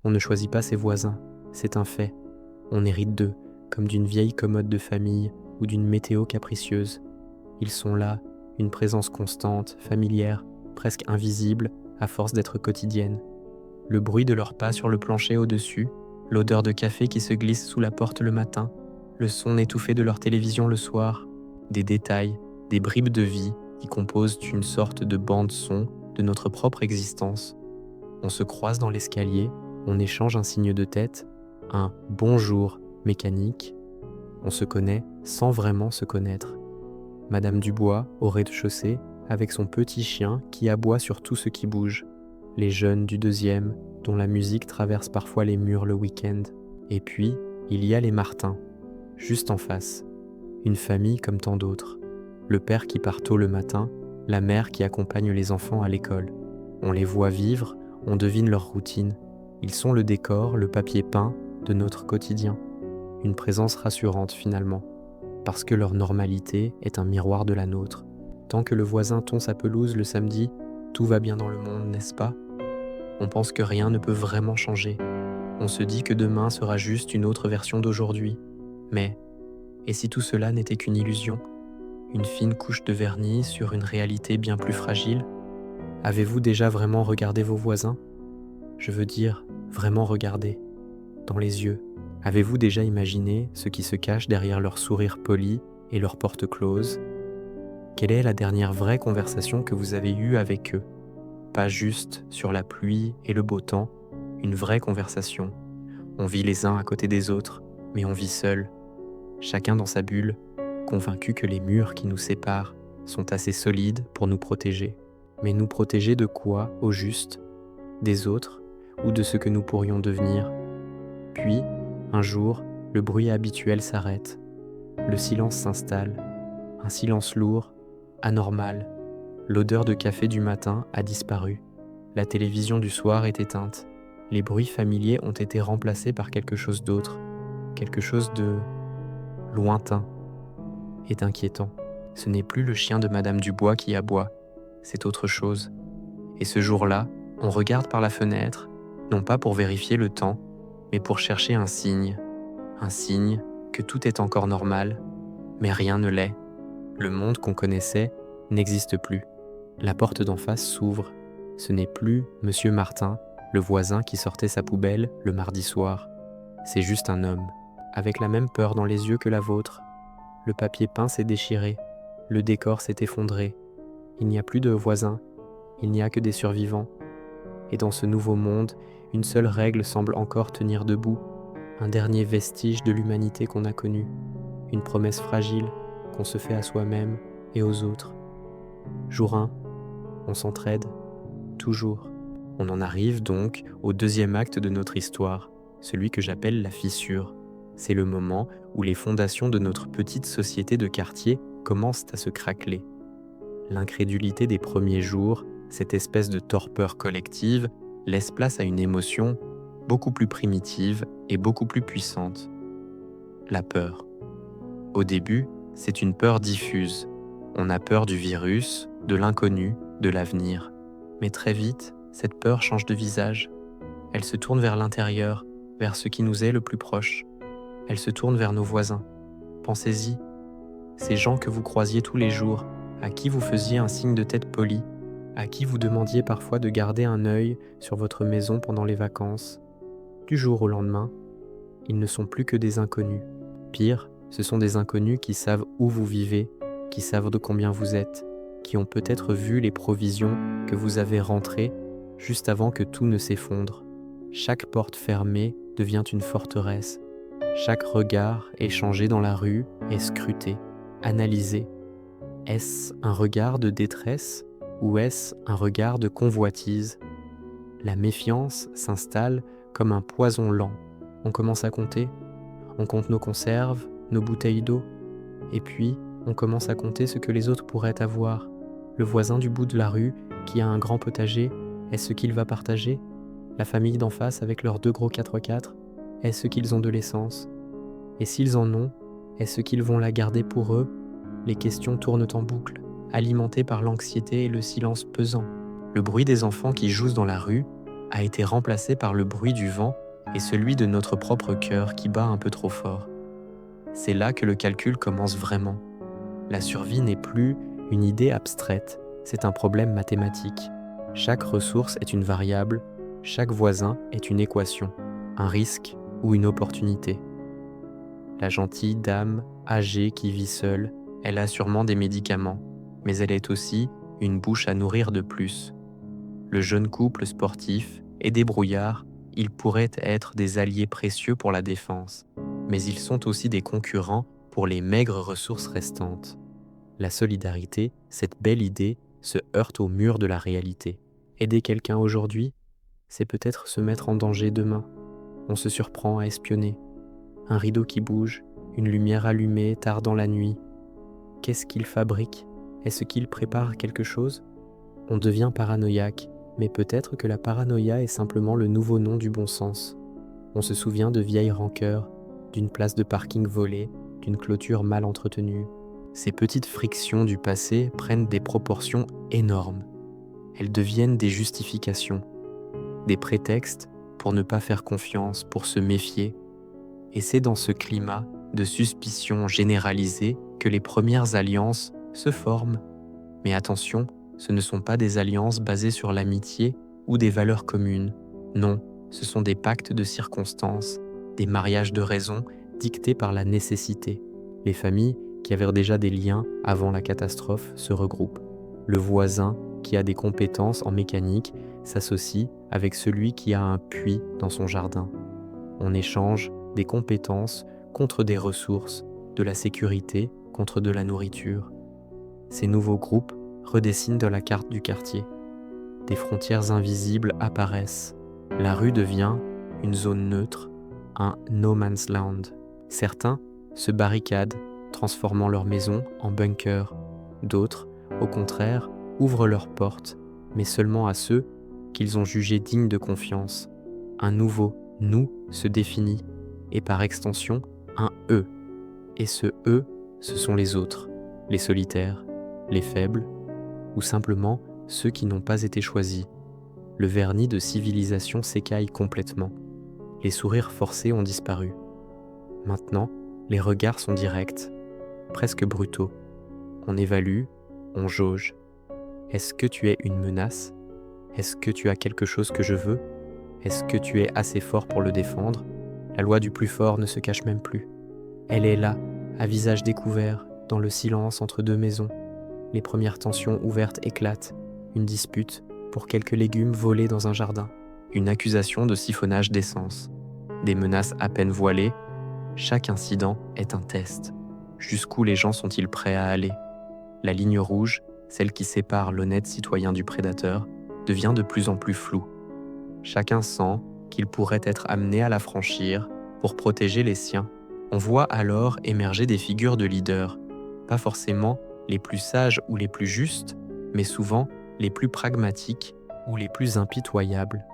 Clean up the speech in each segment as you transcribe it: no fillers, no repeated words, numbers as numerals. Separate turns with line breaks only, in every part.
On ne choisit pas ses voisins, c'est un fait. On hérite d'eux, comme d'une vieille commode de famille ou d'une météo capricieuse. Ils sont là, une présence constante, familière, presque invisible, à force d'être quotidienne. Le bruit de leurs pas sur le plancher au-dessus, l'odeur de café qui se glisse sous la porte le matin, le son étouffé de leur télévision le soir, des détails, des bribes de vie qui composent une sorte de bande-son de notre propre existence. On se croise dans l'escalier, on échange un signe de tête, un bonjour mécanique. On se connaît sans vraiment se connaître. Madame Dubois, au rez-de-chaussée, avec son petit chien qui aboie sur tout ce qui bouge. Les jeunes du deuxième, dont la musique traverse parfois les murs le week-end. Et puis, il y a les Martins, juste en face. Une famille comme tant d'autres. Le père qui part tôt le matin, la mère qui accompagne les enfants à l'école. On les voit vivre, on devine leur routine. Ils sont le décor, le papier peint de notre quotidien. Une présence rassurante finalement, parce que leur normalité est un miroir de la nôtre. Tant que le voisin tond sa pelouse le samedi, tout va bien dans le monde, n'est-ce pas? On pense que rien ne peut vraiment changer. On se dit que demain sera juste une autre version d'aujourd'hui. Mais, et si tout cela n'était qu'une illusion? Une fine couche de vernis sur une réalité bien plus fragile? Avez-vous déjà vraiment regardé vos voisins? Je veux dire, vraiment regardé, dans les yeux. Avez-vous déjà imaginé ce qui se cache derrière leur sourire poli et leurs portes closes? Quelle est la dernière vraie conversation que vous avez eue avec eux? Pas juste sur la pluie et le beau temps, une vraie conversation. On vit les uns à côté des autres, mais on vit seul, chacun dans sa bulle, convaincu que les murs qui nous séparent sont assez solides pour nous protéger. Mais nous protéger de quoi, au juste? Des autres ou de ce que nous pourrions devenir? Puis, un jour, le bruit habituel s'arrête. Le silence s'installe. Un silence lourd, anormal. L'odeur de café du matin a disparu. La télévision du soir est éteinte. Les bruits familiers ont été remplacés par quelque chose d'autre. Quelque chose de lointain et d'inquiétant. Ce n'est plus le chien de Madame Dubois qui aboie. C'est autre chose. Et ce jour-là, on regarde par la fenêtre, non pas pour vérifier le temps, mais pour chercher un signe que tout est encore normal, mais rien ne l'est. Le monde qu'on connaissait n'existe plus. La porte d'en face s'ouvre. Ce n'est plus Monsieur Martin, le voisin qui sortait sa poubelle le mardi soir. C'est juste un homme, avec la même peur dans les yeux que la vôtre. Le papier peint s'est déchiré, le décor s'est effondré. Il n'y a plus de voisins, il n'y a que des survivants. Et dans ce nouveau monde, une seule règle semble encore tenir debout, un dernier vestige de l'humanité qu'on a connue, une promesse fragile qu'on se fait à soi-même et aux autres. Jour 1, on s'entraide, toujours. On en arrive donc au deuxième acte de notre histoire, celui que j'appelle la fissure. C'est le moment où les fondations de notre petite société de quartier commencent à se craqueler. L'incrédulité des premiers jours, cette espèce de torpeur collective, laisse place à une émotion beaucoup plus primitive et beaucoup plus puissante. La peur. Au début, c'est une peur diffuse. On a peur du virus, de l'inconnu, de l'avenir. Mais très vite, cette peur change de visage. Elle se tourne vers l'intérieur, vers ce qui nous est le plus proche. Elle se tourne vers nos voisins. Pensez-y, ces gens que vous croisiez tous les jours, à qui vous faisiez un signe de tête poli, à qui vous demandiez parfois de garder un œil sur votre maison pendant les vacances. Du jour au lendemain, ils ne sont plus que des inconnus. Pire, ce sont des inconnus qui savent où vous vivez, qui savent de combien vous êtes, qui ont peut-être vu les provisions que vous avez rentrées juste avant que tout ne s'effondre. Chaque porte fermée devient une forteresse. Chaque regard échangé dans la rue est scruté, analysé. Est-ce un regard de détresse ou est-ce un regard de convoitise? La méfiance s'installe comme un poison lent. On commence à compter. On compte nos conserves, nos bouteilles d'eau. Et puis, on commence à compter ce que les autres pourraient avoir. Le voisin du bout de la rue qui a un grand potager, est-ce ce qu'il va partager? La famille d'en face avec leurs 2 gros 4x4, est-ce qu'ils ont de l'essence? Et s'ils en ont, est-ce qu'ils vont la garder pour eux? Les questions tournent en boucle, alimentées par l'anxiété et le silence pesant. Le bruit des enfants qui jouent dans la rue, a été remplacé par le bruit du vent et celui de notre propre cœur qui bat un peu trop fort. C'est là que le calcul commence vraiment. La survie n'est plus une idée abstraite, c'est un problème mathématique. Chaque ressource est une variable, chaque voisin est une équation, un risque ou une opportunité. La gentille dame âgée qui vit seule, elle a sûrement des médicaments, mais elle est aussi une bouche à nourrir de plus. Le jeune couple sportif et débrouillard, ils pourraient être des alliés précieux pour la défense, mais ils sont aussi des concurrents pour les maigres ressources restantes. La solidarité, cette belle idée, se heurte au mur de la réalité. Aider quelqu'un aujourd'hui, c'est peut-être se mettre en danger demain. On se surprend à espionner. Un rideau qui bouge, une lumière allumée tard dans la nuit. Qu'est-ce qu'il fabrique? Est-ce qu'il prépare quelque chose? On devient paranoïaque, mais peut-être que la paranoïa est simplement le nouveau nom du bon sens. On se souvient de vieilles rancœurs, d'une place de parking volée, d'une clôture mal entretenue. Ces petites frictions du passé prennent des proportions énormes. Elles deviennent des justifications, des prétextes pour ne pas faire confiance, pour se méfier. Et c'est dans ce climat de suspicion généralisée que les premières alliances se forment. Mais attention, ce ne sont pas des alliances basées sur l'amitié ou des valeurs communes. Non, ce sont des pactes de circonstances, des mariages de raison dictés par la nécessité. Les familles qui avaient déjà des liens avant la catastrophe se regroupent. Le voisin qui a des compétences en mécanique s'associe avec celui qui a un puits dans son jardin. On échange des compétences contre des ressources, de la sécurité contre de la nourriture. Ces nouveaux groupes redessinent de la carte du quartier. Des frontières invisibles apparaissent. La rue devient une zone neutre, un no man's land. Certains se barricadent, transformant leur maison en bunker. D'autres, au contraire, ouvrent leurs portes, mais seulement à ceux qu'ils ont jugés dignes de confiance. Un nouveau « nous » se définit, et par extension, un « eux ». Et ce « eux », ce sont les autres, les solitaires, les faibles, ou simplement ceux qui n'ont pas été choisis. Le vernis de civilisation s'écaille complètement. Les sourires forcés ont disparu. Maintenant, les regards sont directs, presque brutaux. On évalue, on jauge. Est-ce que tu es une menace? Est-ce que tu as quelque chose que je veux? Est-ce que tu es assez fort pour le défendre? La loi du plus fort ne se cache même plus. Elle est là, à visage découvert, dans le silence entre deux maisons. Les premières tensions ouvertes éclatent. Une dispute pour quelques légumes volés dans un jardin. Une accusation de siphonnage d'essence. Des menaces à peine voilées. Chaque incident est un test. Jusqu'où les gens sont-ils prêts à aller? La ligne rouge, celle qui sépare l'honnête citoyen du prédateur, devient de plus en plus floue. Chacun sent qu'il pourrait être amené à la franchir pour protéger les siens. On voit alors émerger des figures de leaders, pas forcément les plus sages ou les plus justes, mais souvent les plus pragmatiques ou les plus impitoyables.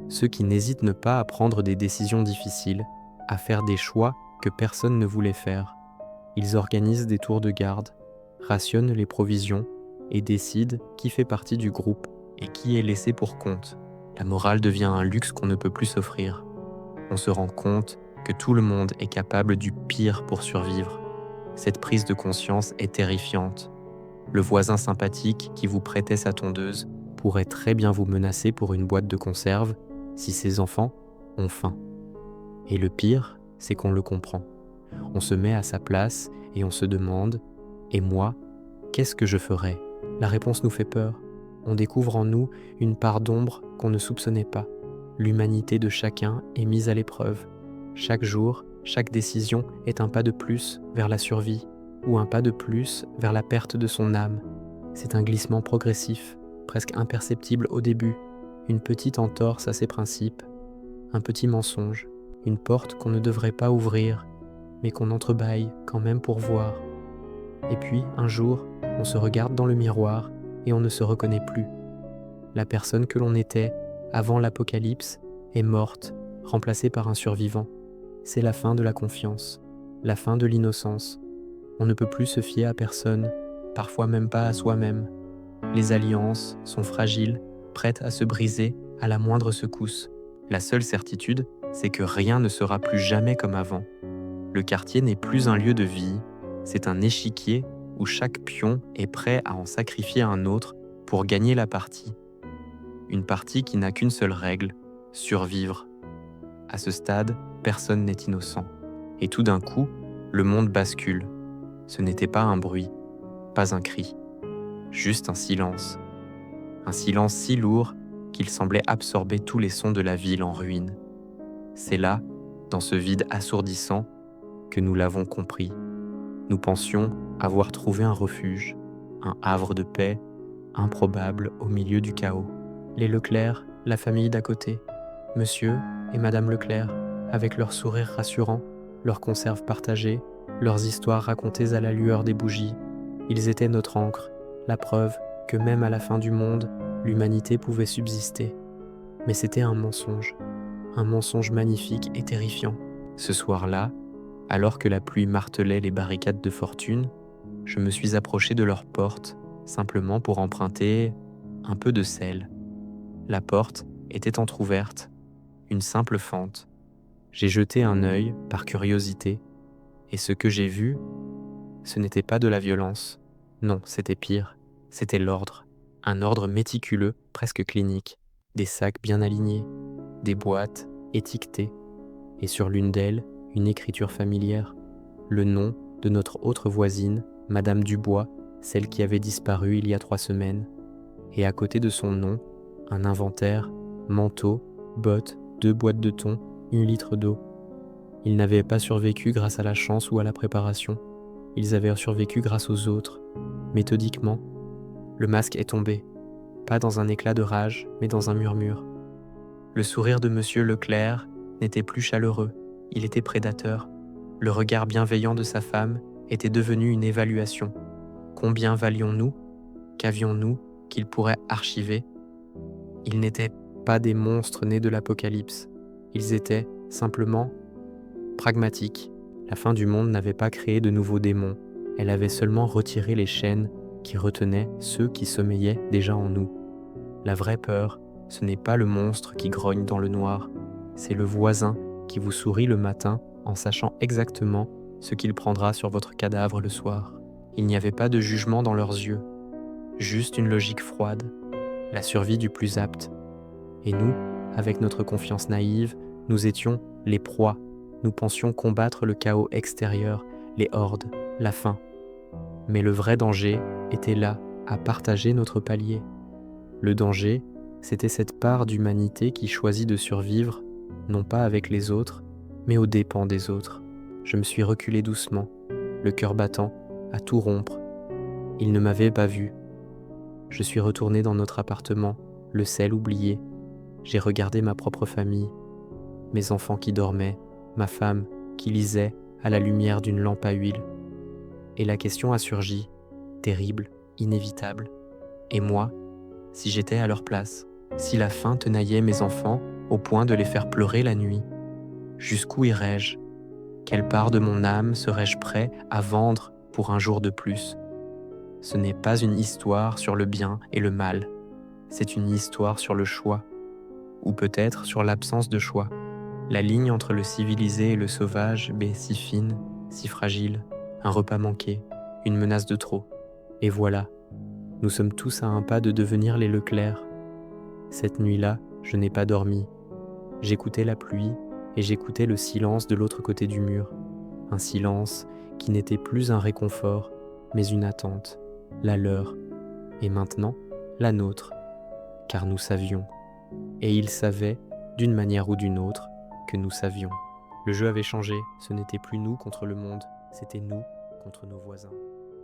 Ceux qui n'hésitent pas à prendre des décisions difficiles, à faire des choix que personne ne voulait faire. Ils organisent des tours de garde, rationnent les provisions et décident qui fait partie du groupe et qui est laissé pour compte. La morale devient un luxe qu'on ne peut plus s'offrir. On se rend compte que tout le monde est capable du pire pour survivre. Cette prise de conscience est terrifiante. Le voisin sympathique qui vous prêtait sa tondeuse pourrait très bien vous menacer pour une boîte de conserve si ses enfants ont faim. Et le pire, c'est qu'on le comprend. On se met à sa place et on se demande « Et moi, qu'est-ce que je ferais ?» La réponse nous fait peur. On découvre en nous une part d'ombre qu'on ne soupçonnait pas. L'humanité de chacun est mise à l'épreuve. Chaque jour, chaque décision est un pas de plus vers la survie ou un pas de plus vers la perte de son âme. C'est un glissement progressif, presque imperceptible au début, une petite entorse à ses principes, un petit mensonge, une porte qu'on ne devrait pas ouvrir, mais qu'on entrebâille quand même pour voir. Et puis, un jour, on se regarde dans le miroir et on ne se reconnaît plus. La personne que l'on était avant l'apocalypse est morte, remplacée par un survivant. C'est la fin de la confiance, la fin de l'innocence. On ne peut plus se fier à personne, parfois même pas à soi-même. Les alliances sont fragiles, prêtes à se briser à la moindre secousse. La seule certitude, c'est que rien ne sera plus jamais comme avant. Le quartier n'est plus un lieu de vie, c'est un échiquier où chaque pion est prêt à en sacrifier un autre pour gagner la partie. Une partie qui n'a qu'une seule règle, survivre. À ce stade, personne n'est innocent. Et tout d'un coup, le monde bascule. Ce n'était pas un bruit, pas un cri, juste un silence. Un silence si lourd qu'il semblait absorber tous les sons de la ville en ruine. C'est là, dans ce vide assourdissant, que nous l'avons compris. Nous pensions avoir trouvé un refuge, un havre de paix, improbable au milieu du chaos. Les Leclerc, la famille d'à côté, Monsieur et Madame Leclerc, avec leurs sourires rassurants, leurs conserves partagées, leurs histoires racontées à la lueur des bougies. Ils étaient notre ancre, la preuve que même à la fin du monde, l'humanité pouvait subsister. Mais c'était un mensonge magnifique et terrifiant. Ce soir-là, alors que la pluie martelait les barricades de fortune, je me suis approché de leur porte, simplement pour emprunter un peu de sel. La porte était entr'ouverte, une simple fente. J'ai jeté un œil par curiosité, et ce que j'ai vu, ce n'était pas de la violence. Non, c'était pire. C'était l'ordre. Un ordre méticuleux, presque clinique. Des sacs bien alignés, des boîtes étiquetées, et sur l'une d'elles, une écriture familière. Le nom de notre autre voisine, Madame Dubois, celle qui avait disparu il y a 3 semaines. Et à côté de son nom, un inventaire, manteau, bottes, 2 boîtes de thon, 1 litre d'eau. Ils n'avaient pas survécu grâce à la chance ou à la préparation. Ils avaient survécu grâce aux autres, méthodiquement. Le masque est tombé, pas dans un éclat de rage, mais dans un murmure. Le sourire de Monsieur Leclerc n'était plus chaleureux, il était prédateur. Le regard bienveillant de sa femme était devenu une évaluation. Combien valions-nous? Qu'avions-nous qu'il pourrait archiver? Ils n'étaient pas des monstres nés de l'apocalypse. Ils étaient, simplement, pragmatiques. La fin du monde n'avait pas créé de nouveaux démons. Elle avait seulement retiré les chaînes qui retenaient ceux qui sommeillaient déjà en nous. La vraie peur, ce n'est pas le monstre qui grogne dans le noir, c'est le voisin qui vous sourit le matin en sachant exactement ce qu'il prendra sur votre cadavre le soir. Il n'y avait pas de jugement dans leurs yeux, juste une logique froide, la survie du plus apte. Et nous, avec notre confiance naïve, nous étions les proies. Nous pensions combattre le chaos extérieur, les hordes, la faim. Mais le vrai danger était là, à partager notre palier. Le danger, c'était cette part d'humanité qui choisit de survivre, non pas avec les autres, mais aux dépens des autres. Je me suis reculé doucement, le cœur battant, à tout rompre. Il ne m'avait pas vu. Je suis retourné dans notre appartement, le sel oublié. J'ai regardé ma propre famille, mes enfants qui dormaient, ma femme qui lisait à la lumière d'une lampe à huile. Et la question a surgi, terrible, inévitable. Et moi, si j'étais à leur place, si la faim tenaillait mes enfants au point de les faire pleurer la nuit, jusqu'où irais-je? Quelle part de mon âme serais-je prêt à vendre pour un jour de plus? Ce n'est pas une histoire sur le bien et le mal, c'est une histoire sur le choix, ou peut-être sur l'absence de choix. La ligne entre le civilisé et le sauvage est si fine, si fragile, un repas manqué, une menace de trop. Et voilà, nous sommes tous à un pas de devenir les Leclerc. Cette nuit-là, je n'ai pas dormi. J'écoutais la pluie et j'écoutais le silence de l'autre côté du mur. Un silence qui n'était plus un réconfort, mais une attente, la leur, et maintenant, la nôtre, car nous savions. Et ils savaient, d'une manière ou d'une autre, que nous savions. Le jeu avait changé, ce n'était plus nous contre le monde, c'était nous contre nos voisins.